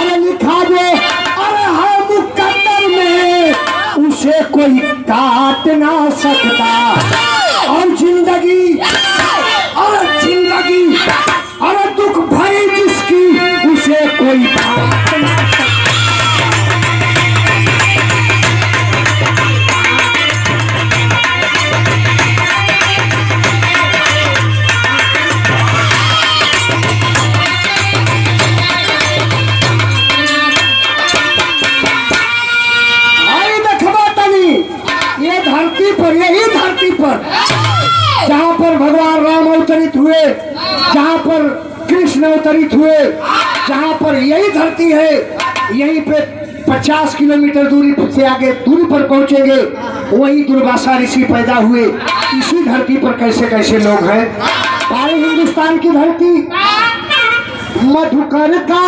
अरे लिखा जो अरे है मुकद्दर में उसे कोई काट ना सकता। और जिंदगी अरे दुख भरी जिसकी उसे कोई काट ना सकता। यही धरती पर जहाँ पर भगवान राम अवतरित हुए, जहाँ पर कृष्ण अवतरित हुए, जहाँ पर यही धरती है, यहीं पे 50 किलोमीटर दूरी से आगे दूरी पर पहुंचेंगे, वही दुर्वासा ऋषि पैदा हुए। इसी धरती पर कैसे कैसे लोग हैं। सारे हिंदुस्तान की धरती मधुकर का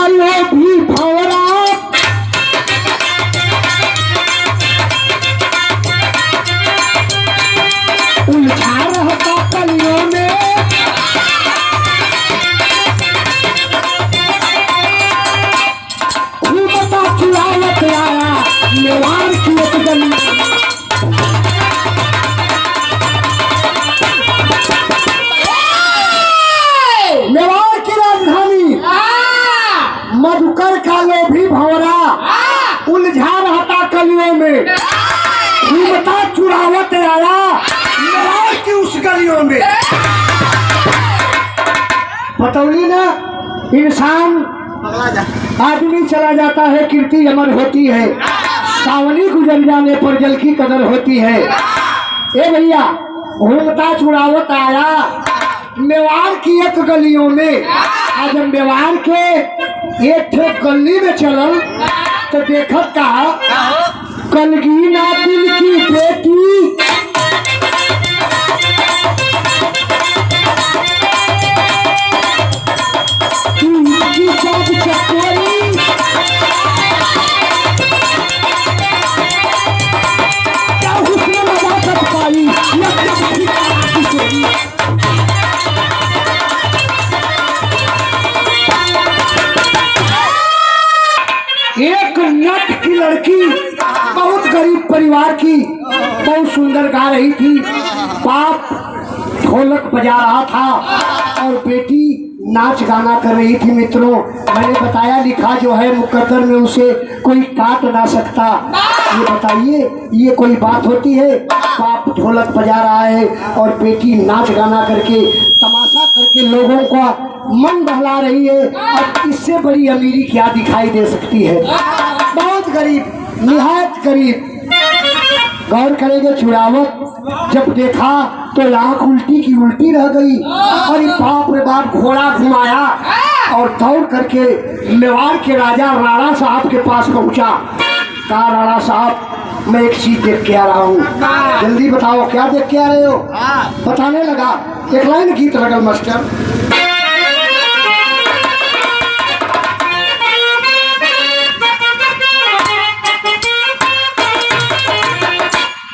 भी भंवरा उलझा रहता कलियों में। घूमता चुरावत आया मेवाड़ की एक गली। मेवाड़ की राजधानी मधुकर का लोभी भंवरा उलझा रहता कलियों में। घूमता चुरावत आया की उस गलियों में। बतौली ना, इंसान आदमी चला जाता है, कीर्ति अमर होती है, सावनी गुजर जाने पर जल की कदर होती है। ए भैया, घूमता चुरावत आया मेवाड़ की एक गलियों में। आज हम मेवाड़ के एक गली में चलल तो देखत कहा कलगी ना दिल की बेटी एक नट की लड़की बहुत गरीब परिवार की, बहुत सुंदर गा रही थी। बाप ढोलक बजा रहा था और बेटी नाच गाना कर रही थी। मित्रों, मैंने बताया लिखा जो है मुकद्दर में उसे कोई काट ना सकता। ये बताइए, ये कोई बात होती है? बाप ढोलक बजा रहा है और बेटी नाच गाना करके तमाशा करके लोगों का मन बहला रही है। अब इससे बड़ी अमीरी क्या दिखाई दे सकती है? बहुत गरीब, निहायत गरीब। गौर करेंगे, चुरावत जब देखा तो लाख उल्टी की उल्टी रह गई। और बाप रे बाप, घोड़ा घुमाया और दौड़ करके मेवाड़ के राजा राणा साहब के पास पहुंचा। कहा राणा साहब, मैं एक चीज देख के आ रहा हूँ, जल्दी बताओ क्या देख के आ रहे हो? बताने लगा, एक लाइन गीत लगल मास्टर।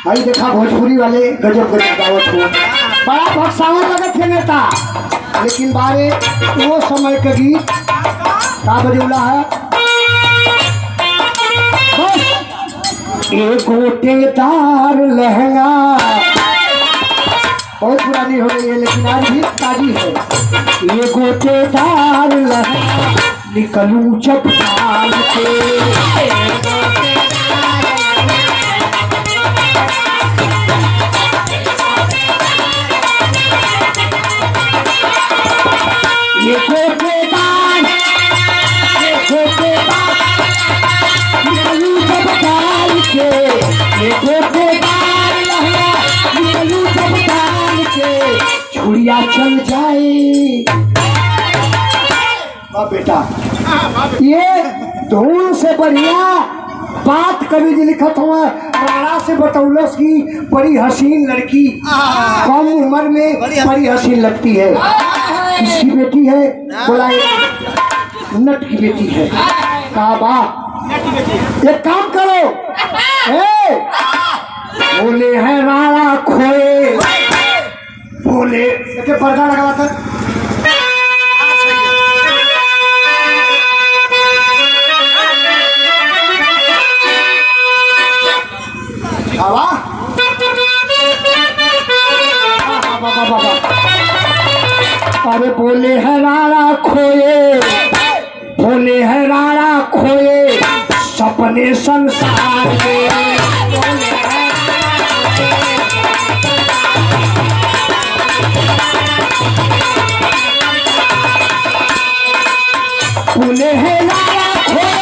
भाई देखा भोजपुरी वाले गजब गजब गावत हो, बड़ा भक्सावन लगत है नेता। लेकिन बारे वो समय का गीत का बजौला है। एक गोटेदार लहंगा, बहुत पुरानी हो गई है लेकिन आज भी ताजी है। ये गोटेदार लहंगा निकलूं जब डाल के, ये गोटेदार निकलूं जब डाल के, ये गोटेदार लहंगा निकलूं जब डाल के, छुड़िया चल जाए। बेटा, ये धूल से बढ़िया बात कवि जी लिखत हुआ राणा से बतौलस की बड़ी हसीन लड़की, कम उम्र में बड़ी हसीन लगती है। किसकी बेटी है? बोला नट की बेटी है। कहा बा एक काम करो, बोले हैं राणा खोए, बोले पर्दा लगा था। भोले है राणा खोए, भोले है राणा खोए सपने संसार में। भोले है राणा खोए,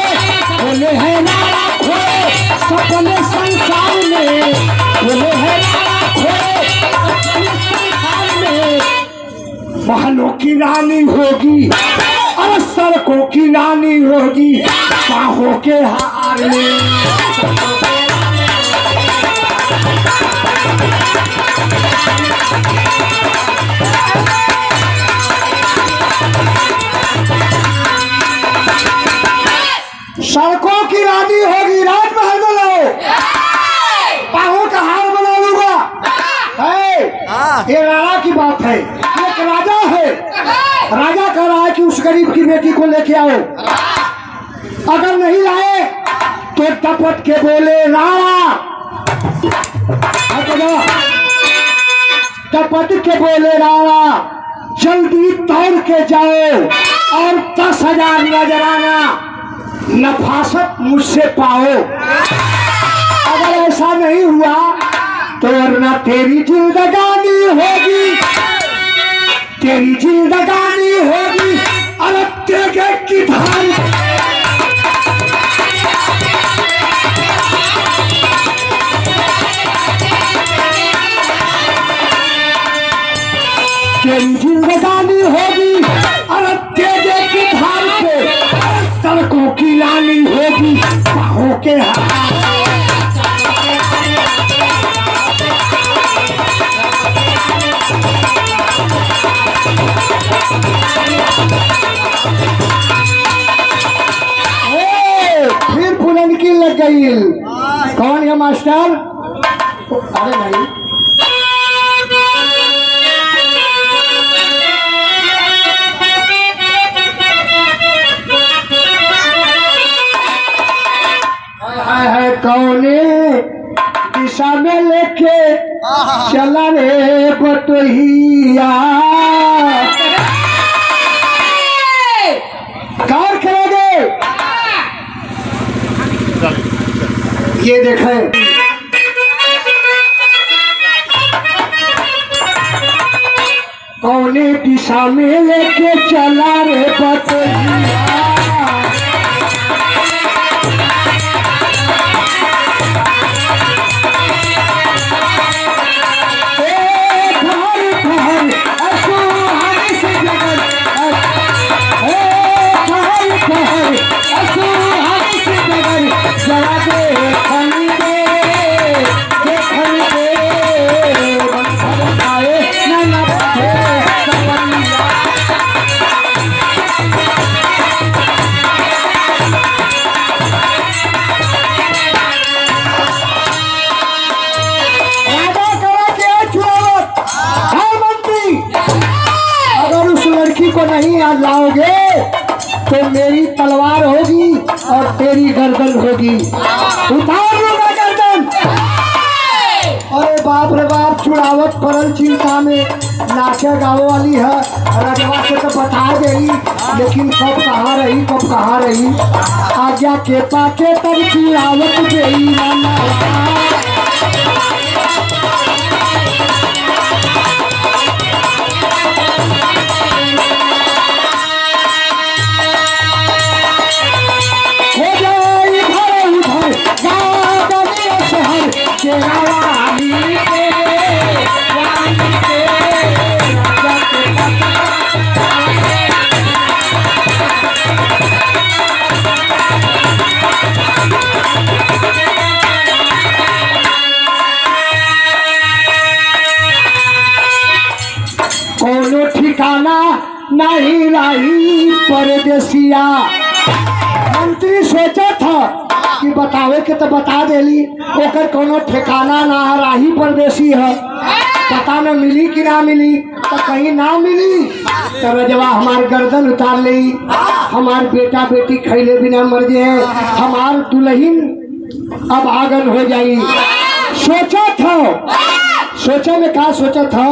भोले है राणा खोए सपने संसार में, भोले है राणा खोए सपने संसार में। महलों की रानी होगी और सड़कों की रानी होगी बाहों के हार में। सड़कों की रानी होगी राजमहल बनाओ, बाहों का हार बना लूंगा। ये राणा की बात है, एक राजा है, राजा कह रहा है कि उस गरीब की बेटी को लेके आओ, अगर नहीं लाए तो टपट के बोले राणा, टपट के बोले राणा जल्दी दौड़ के जाओ और 10,000 नजराना नफासत मुझसे पाओ। अगर ऐसा नहीं हुआ तो वरना तेरी जिंदगानी होगी, तेरी जिंदगानी होगी और तेरे की धान। तेरी जिंदगानी होगी और तेरे की धान पे सड़कों की रानी होगी बाहों के हाथ। फिर बुलंद की लग गई। कौन है मास्टर? अरे नहीं, है कौने दिशा में लेके चला रे बटोहिया। कार करोगे ये देखें, कौने दिशा में लेके चला रे बटोहिया। को नहीं याद लाओगे तो मेरी तलवार होगी और तेरी गर्दन होगी, उतार लूंगा गर्दन। अरे बाप रे बाप, चुड़ावत परल चिंता में नाचे गाँव वाली है, रजवा से तो बता गई लेकिन कब कहाँ रही, कब कहाँ रही। आज्ञा के पाके तब चुड़ावत गई कोनो ठिकाना नहीं रही परदेसिया। मंत्री सोचा था कि बतावे के तो बता देली, ओकर कोनो ठिकाना ना रही परदेसी है, पता न मिली कि ना मिली। तो कहीं ना मिली तो रजवा हमार गर्दन उतार ली, हमार बेटा बेटी खैले बिना मर जाए, हमार दुल्हन अब आगन हो जाई। सोचा था सोचा में कहा सोचा था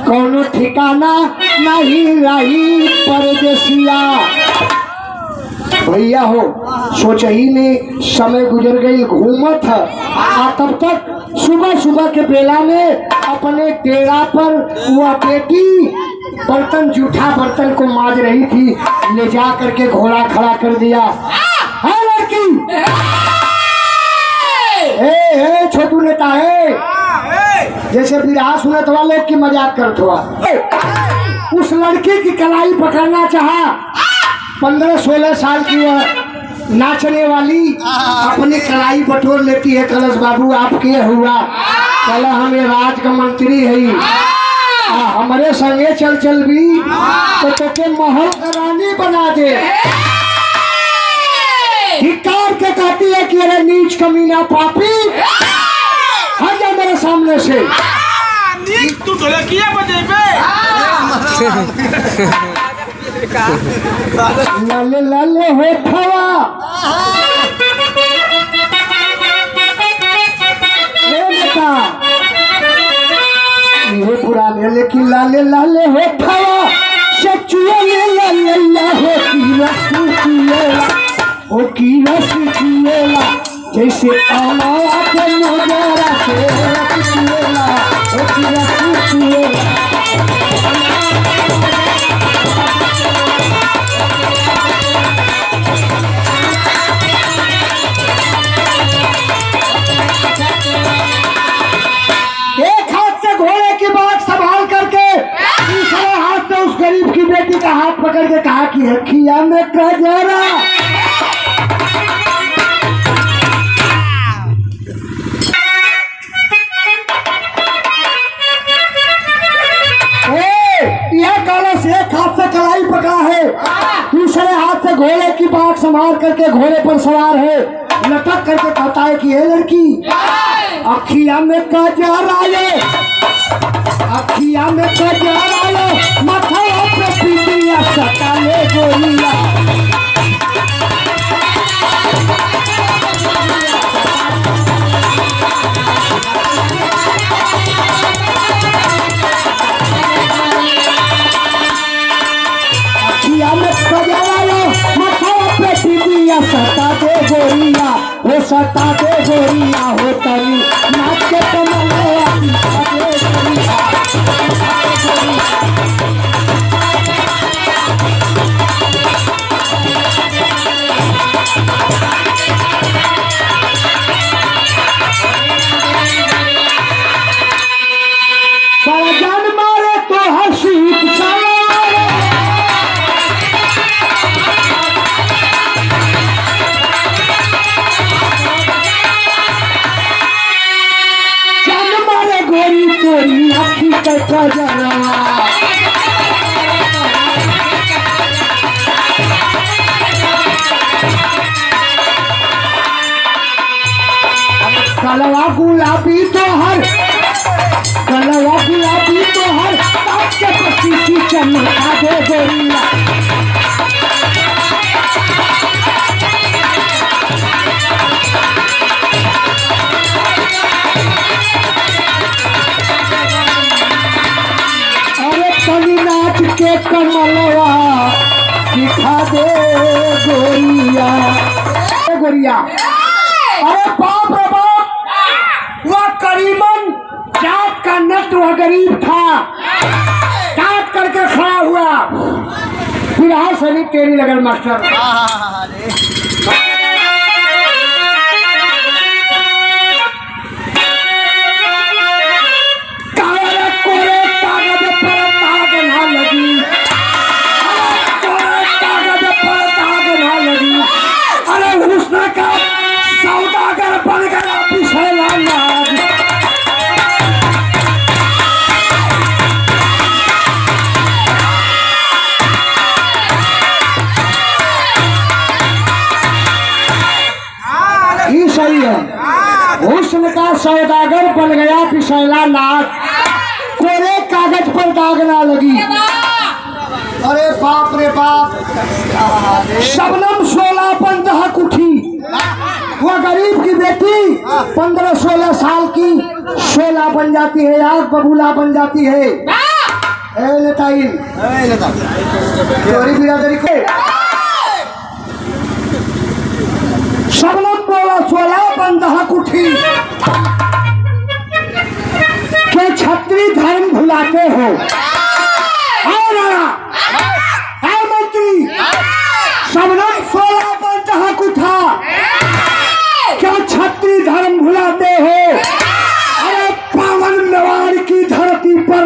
कौनो ठिकाना नहीं रही परदेसिया भैया हो। सोच ही में समय गुजर गई घूमत है तब तक सुबह सुबह के बेला में अपने डेरा पर वह बेटी बर्तन जूठा बर्तन को माज रही थी। ले जा करके घोड़ा खड़ा कर दिया। है लड़की ए छोटू नेता है जैसे विराह सुनत वाले की मजाक करत हुआ। उस लड़की की कलाई पकड़ना चाहा 15-16 साल की वह नाचने वाली अपनी कलाई बटोर लेती है। कलश बाबू आपके हुआ कल हमें राज का मंत्री है हमारे संगे चल चल भी तो तुझे महल का रानी बना दे। धिक्कार के कहती है कि अरे नीच कमीना पापी हट जा मेरे सामने से। तू ढोलकिया बजे पे लाले लाले हो खवा बेटा ये पुराने लेकिन लाले लाले हो खवा सचुए लाले लाले हो की रस किएला जैसे आमा के नजरा से किएला हो की रस किएला। गरीब की बेटी का हाथ पकड़ के कहा कि रखिया में कजरा यह कलश एक हाथ से कलाई पकड़ा है दूसरे हाथ से घोड़े की बात संभाल करके घोड़े पर सवार है। लटक करके कहता है कि ये लड़की अखिया में कजरा अखिया में कजरा माथा पे पीटिया सटा ले गोरिया। अखिया में कजरा माथा पे पीटिया सटा दे गोरिया हो सटा दे गोरिया हो तनी नाच के कलवा गुलाबी तो हर के पसी चमका दे गोरिया। अरे तनी नाच के कमलवा दिखा दे गोरिया गोरिया। अरे बाप रे बाप वह करीबन जात का नट वह गरीब था काट करके खड़ा हुआ। फिर हाँ सभी तेरी लगन मास्टर सौदागर बन गया पिछला नाग। ही सही है हुस्न का सौदागर बन गया पिछला नाग कोरे कागज पर दाग ना लगी। अरे बाप रे बाप शबनम 16 पंदह उठी वह गरीब की बेटी 15-16 साल की 16 ला बन जाती है, आग बबूला बन जाती है। ए नेताइन चोरी बिरादरी के शबनम बोला 16 बंदहा कुठी के छत्री धर्म भुलाते हो। मंत्री शबनम 16 बंदहा कुठा क्या छत्री धर्म भुलाते हो। अरे पावन मेवाड़ की धरती पर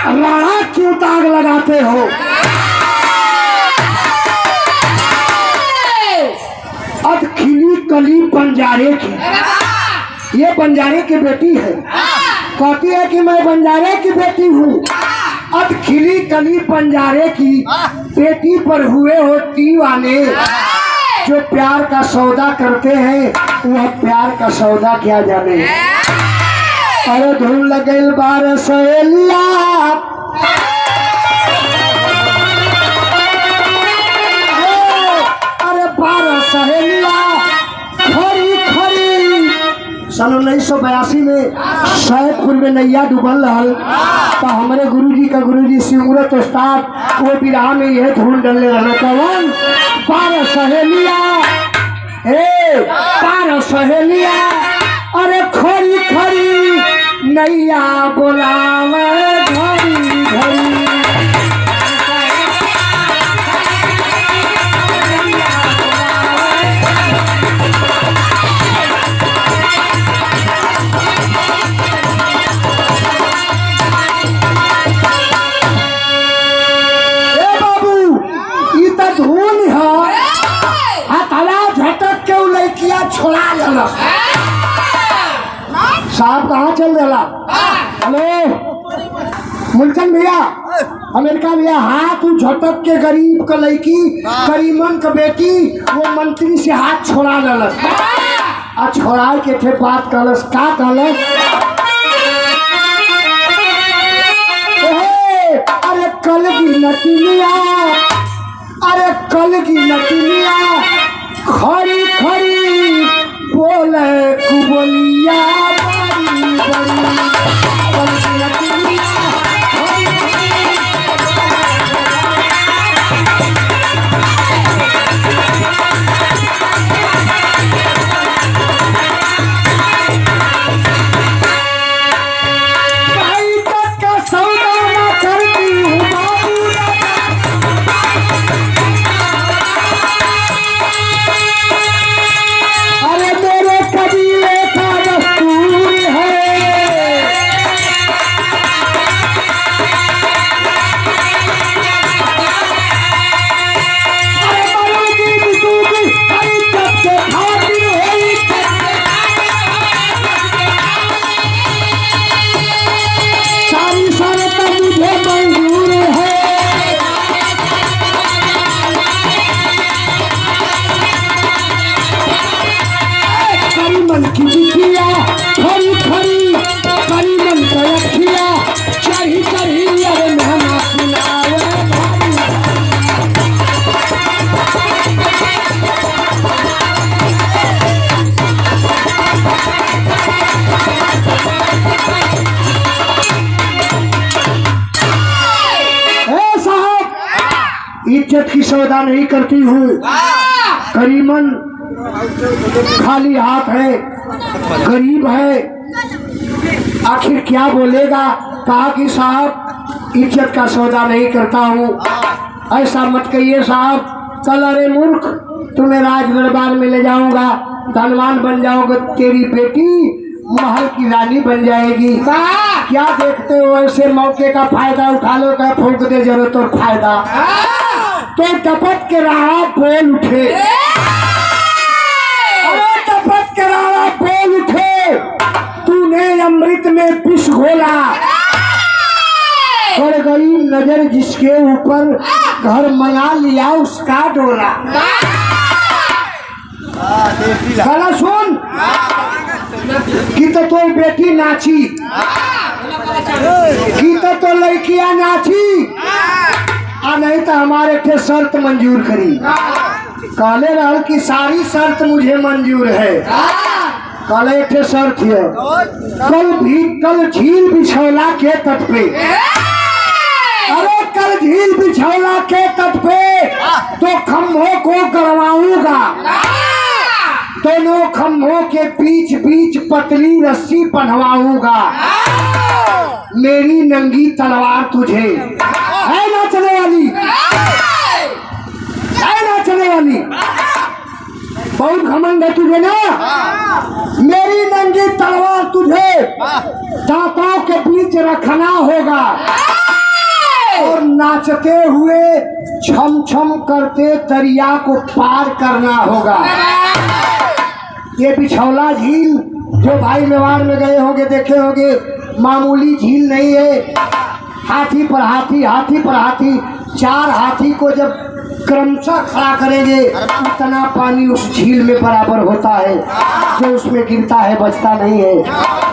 राणा क्यों दाग लगाते हो। अब खिली कली बंजारे की, ये बंजारे की बेटी है, कहती है कि मैं बंजारे की बेटी हूँ। अब खिली कली बंजारे की बेटी पर हुए हो दीवाने। जो प्यार का सौदा करते हैं वह प्यार का सौदा क्या जाने। अरे धुन लगल 12 सहेलिया, अरे 12 सहेलिया खरी खरी। सन 1982 में सैदपुर में नैया डूबल रहल तो हमारे गुरुजी का गुरुजी सिमरत उस्ताद वो बिरहा में यह धुन डलने रहना। कौन 12 सहेलिया, 12 सहेलिया अरे खरी खरी नैया बोलावे घड़ी घड़ी। छोड़ा देला साहब कहाँ चल देला। हेलो मुल्चन भैया, अमेरिका भैया, हाथ झटक के गरीब का लड़की करीमन का बेटी वो मंत्री से हाथ छोड़ा देलस। आ छोड़ा के थे बात कहलस का कहलस। अरे कल की नटिनिया, अरे कल की नटिनिया खरी खरी बोले कुबलिया बड़ी बड़ी। इज्जत की सौदा नहीं करती हूँ। करीमन खाली हाथ है, गरीब है, आखिर क्या बोलेगा। कहा कि साहब इज्जत का सौदा नहीं करता हूँ। ऐसा मत कहिए साहब। कल अरे मूर्ख तुम्हें राज दरबार में ले जाऊंगा, धनवान बन जाओगे, तेरी बेटी महल की रानी बन जाएगी। क्या देखते हो, ऐसे मौके का फायदा उठा लो, क्या फूंक दे जरूरत और फायदा। तो टपक के रहा बोल उठे, टपक के रहा बोल उठे, तूने अमृत में विष घोला। पड़ गई नजर जिसके ऊपर, घर मना लिया उसका डोला। गाना सुन कि तो बेटी नाची, की तो लड़कियां नाची, आ नहीं तो हमारे थे शर्त मंजूर करी। काले रहल की सारी शर्त मुझे मंजूर है। कल एक ठे सर थे कल झील बिछौला के तट पे, अरे कल झील बिछौला के तट पे तो खम्भों को करवाऊंगा, दोनों खम्भों के बीच बीच पतली रस्सी पहनवाऊंगा, मेरी नंगी तलवार तुझे है ना चले वाली, है ना चले वाली, बहुत घमंड है तुझे ना, मेरी नंगी तलवार तुझे दांतों के बीच रखना होगा और नाचते हुए छम छम करते दरिया को पार करना होगा। ये बिछौला झील जो भाई मेवाड़ में गए होंगे देखे होंगे, मामूली झील नहीं है। हाथी पर हाथी, हाथी पर हाथी, 4 हाथी को जब क्रमशः खड़ा करेंगे उतना पानी उस झील में बराबर होता है, जो उसमें गिरता है बचता नहीं है।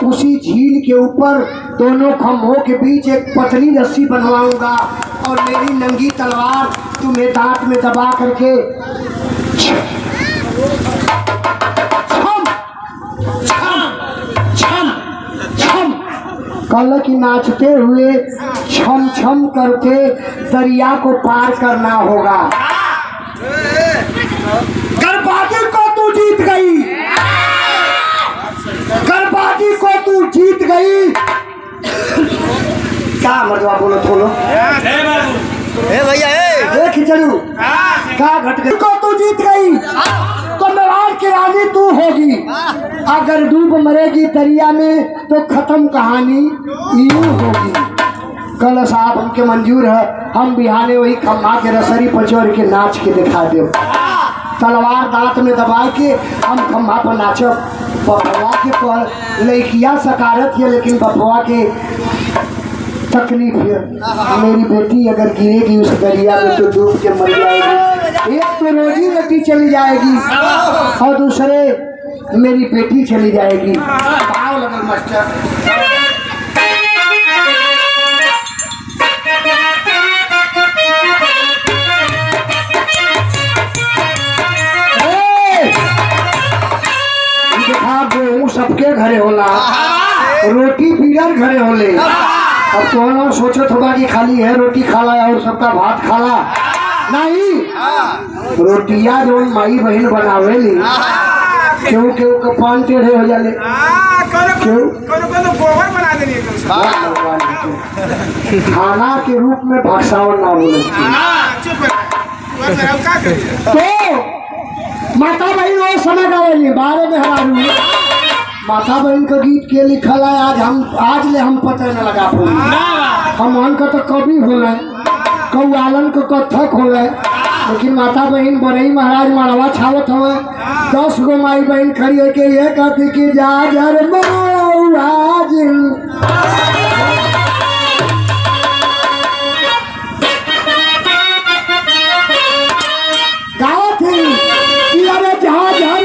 उसी झील के ऊपर दोनों खम्भों के बीच एक पतली रस्सी बनवाऊंगा और मेरी नंगी तलवार तुम्हें दांत में दबा करके छम छम छम छम कल की नाचते हुए छम छम करके दरिया को पार करना होगा। गरबाजी को तू जीत गई, गरबाजी को तू जीत गई। क्या मरवा बोलो थोलो भैया खिचड़ू क्या घट गई को तू जीत गई तो मेवाड़ की रानी तू होगी, अगर डूब मरेगी दरिया में तो खत्म कहानी यूं होगी। कल साहब हमके मंजूर है, हम बिहाने वही खम्भा के रसरी पर चढ़ के नाच के दिखा दे, तलवार दांत में दबा के हम खम्भा पर नाचब। बपवा के पर लड़कियाँ सकारत है लेकिन बपवा के तकलीफ है, मेरी बेटी अगर गिरेगी उस दरिया में तो डूब के मर जाएगी। एक तो रोजी रोटी चली जाएगी और दूसरे मेरी बेटी चली जाएगी। भाव लगल मास्टर गेहूँ सबके घरे होला, रोटी पीलर घरे होले। अब तो सोचो थोड़ा कि खाली है रोटी खाला और सबका भात खाला नहीं, रोटियां जो माई बहन बनावेली क्यों क्यों कपान टेढ़े हो जाले क्यों गोबर बना देनी खाना के रूप में भाषावन ना बोले। तो माता बहन वो समय गावेली बारे में हरारू माता बहन का गीत के लिखल है। आज ले हम पता न लगा हम का तो कवि होले, कौआलन का कथक होले, लेकिन माता बहन बरई महाराज मरवा छावत हवे। 10 गो माई बहन खड़ी है के ये कहती कि जा जर आज गावत है कि अरे जहाँ झर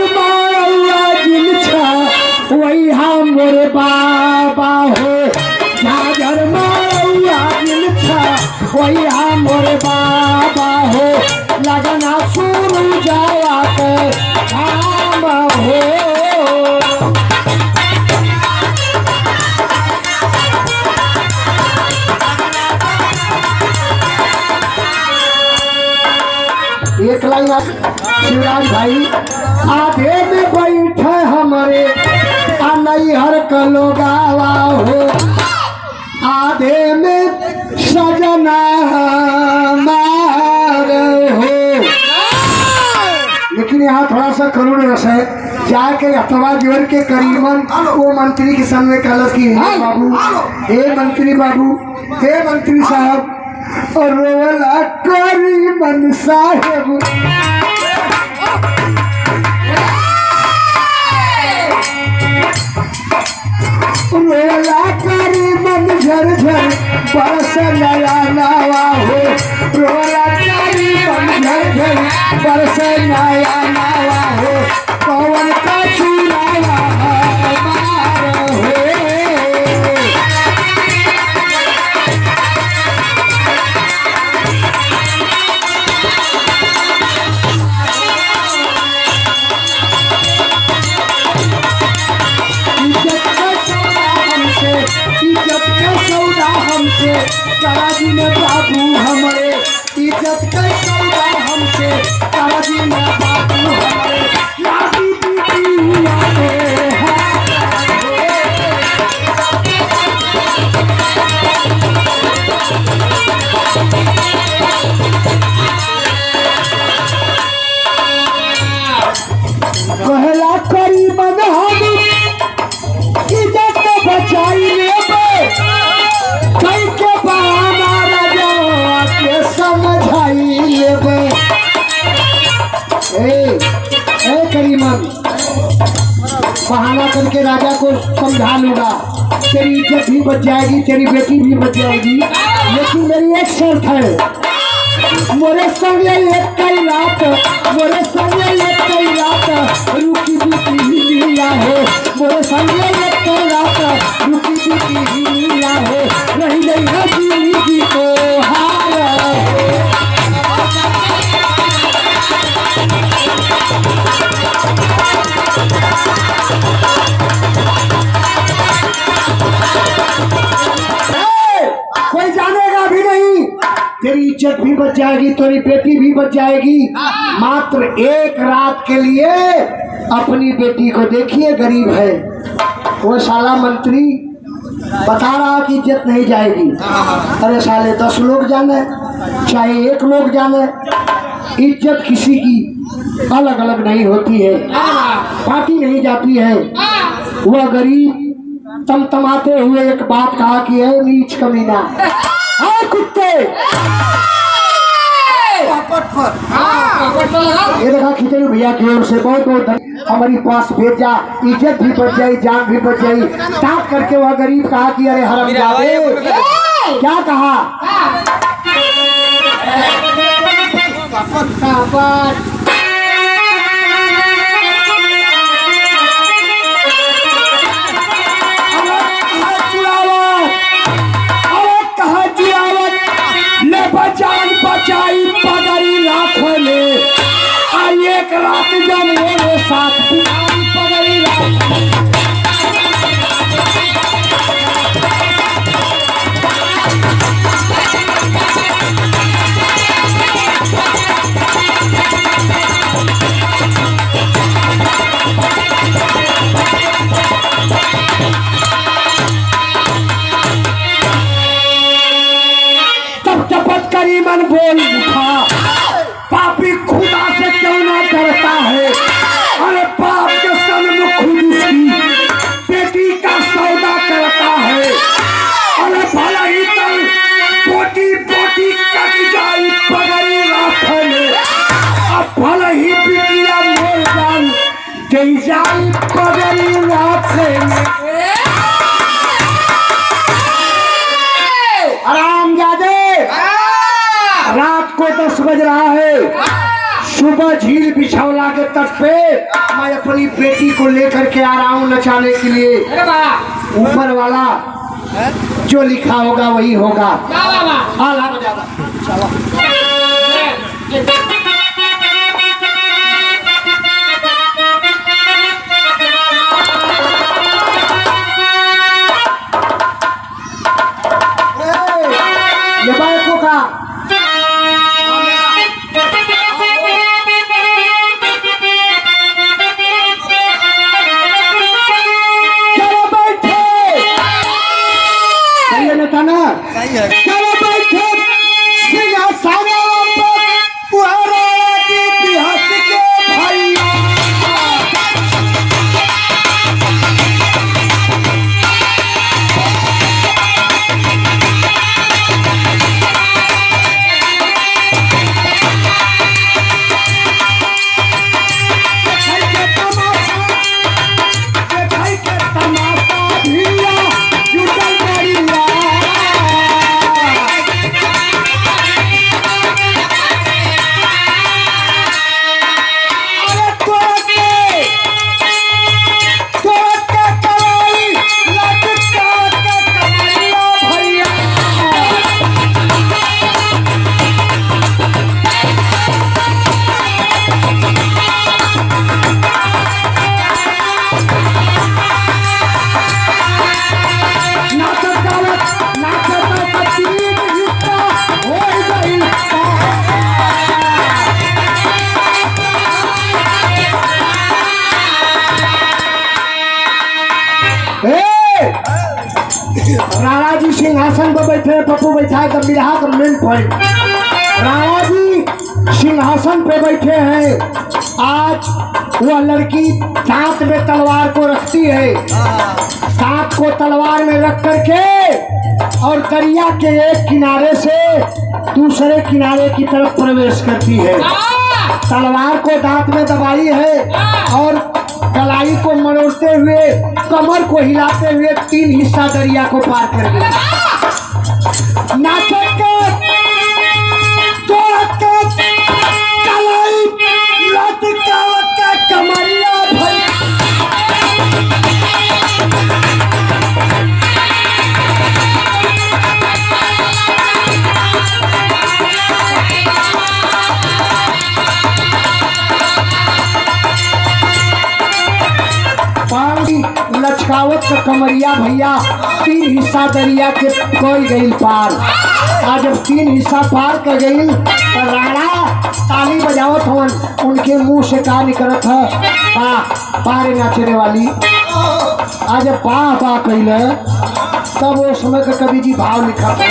वही हम मोरे बाबा हो, झाझर माया दिल था वही हम मोरे बाबा हो, लगना शुरू जाया के काम हो। एक लाइन शिवराज भाई, आधे में बैठे हमारे नैहर का लोगावा हो, आधे में सजना मार हो। लेकिन यहाँ थोड़ा सा करुण रस है, जाके अथवा जीवन के करीबन वो मंत्री के सामने कहल कि हे बाबू, हे मंत्री बाबू, हे मंत्री साहब, और रोला करीबन साहेब रोला करीबन झर झर बरस नया नवा हो, रोला करीबन झर झर बरस नया नवा हो, पवन का चूड़ावा मार हो। ताराजी ने बाबू हमारे इज्जत कैसे हमसे ताराजी ने बाबू हमारे लागी बीती आते हैं। कहला करी मगहनी इज्जत बचाई लेबे कई के बहाना राजा के समझाई लेबे। ए करीमन बहाना करके राजा को समझा लूंगा, तेरी इज्जत भी बच जाएगी, तेरी बेटी भी बच जाएगी, लेकिन मेरी एक शर्त है, मोरे संगे एक कई रात, मोरे संगे एक कई रात रुकी बीती लिया है, मोरे संगे एक कई रात रुकी बीती लिया है, रही गई है जिंदगी को हार। कोई जानेगा भी नहीं, तेरी इज्जत भी बच जाएगी, तेरी बेटी भी बच जाएगी। मात्र एक रात के लिए अपनी बेटी को देखिए, गरीब है वो, साला मंत्री बता रहा कि इज्जत नहीं जाएगी। अरे साले 10 लोग जाने चाहे 1 लोग जाने, इज्जत किसी की अलग अलग नहीं होती है, पार्टी नहीं जाती है। वह गरीब तमतमाते हुए एक बात कहा कि है नीच कमीना, हाँ कुत्ते ये देखा खिचड़ी भैया की ओर से बहुत बहुत हमारी पास भेजा, इज्जत भी बच जाई, जान भी बच जाई। ताक करके वह गरीब कहा कि अरे हरामजादे, क्या कहा? जान बचाई पगड़ी राख ले, एक रात जब मेरे साथ पगड़ी राख। करीबन बोल उठा, पापी खुदा से क्यों ना डरता है, अरे बाप के सन्मुख खुद उसकी बेटी का सौदा करता है, अरे भला ही तल पोटी पोटी कट जाई पगड़ी राख ले, अब भला ही बिटिया मोर जान दे जाई पगड़ी राख ले। हरामजादे, रात को 10 बज रहा है, सुबह झील बिछौला के तट पे मैं अपनी बेटी को लेकर के आ रहा हूँ नचाने के लिए। ऊपर वाला जो लिखा होगा वही होगा। ये बाइकों का चलो बैठे सिंहासन पर राणा जी सिंहासन पर बैठे, पप्पू बैठा है तब बिरहा का मेन पॉइंट। राणा जी सिंहासन पे बैठे हैं। आज वह लड़की दांत में तलवार को रखती है, दांत को तलवार में रख करके और दरिया के एक किनारे से दूसरे किनारे की तरफ प्रवेश करती है। तलवार को दांत में दबाई है और कलाई को मरोड़ते हुए, कमर को हिलाते हुए 3 हिस्सा दरिया को पार कर गई। नाचत कलाई लटकावत का कमरिया भई। लचकावत का कमरिया भैया 3 हिस्सा दरिया के कोई गई पार। आज जब 3 हिस्सा पार कर गई तो राणा ताली बजावत हवन, उनके मुंह से का निकलत है पारे नाचने वाली। आज जब बाह बाह कैले तब वो समय का कवि जी भाव लिखा था।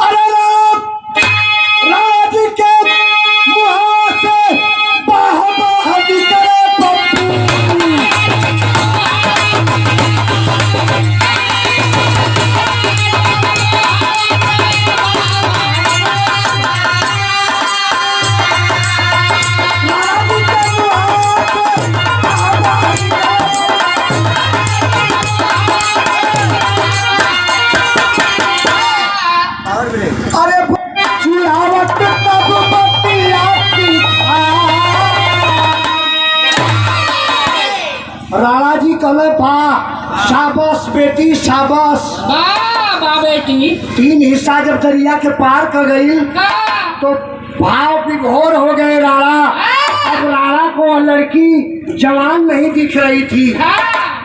अरे राज के मुँह से बाह बाह निकले राणा जी कले बा शाबाश बेटी शाबाश। बा बेटी 3 हिस्सा जब दरिया के पार कर गई तो भाव विभोर हो गए राणा। अब राणा को लड़की जवान नहीं दिख रही थी।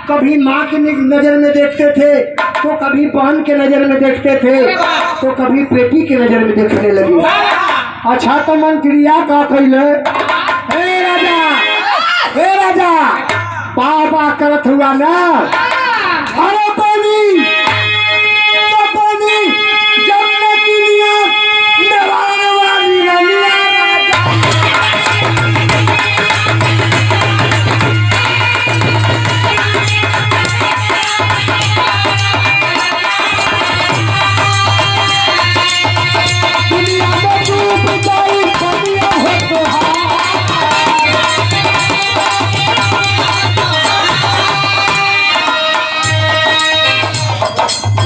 कभी माँ की नजर में देखते थे तो कभी बहन के नजर में देखते थे तो कभी बेटी के नजर में देखने लगी। अच्छा तो मंत्रिया का कैले, हे राजा, हे राजा बाबा करत हुआ ना। अरे पानी जन्नती लिया निवारण वाली रलिया राजा। दुनिया में डूब गई दुनिया है तो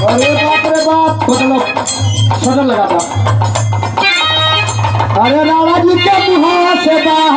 अरे बाप रे बाप सदन लगा था। अरे राणा जी के मुँह से बाहर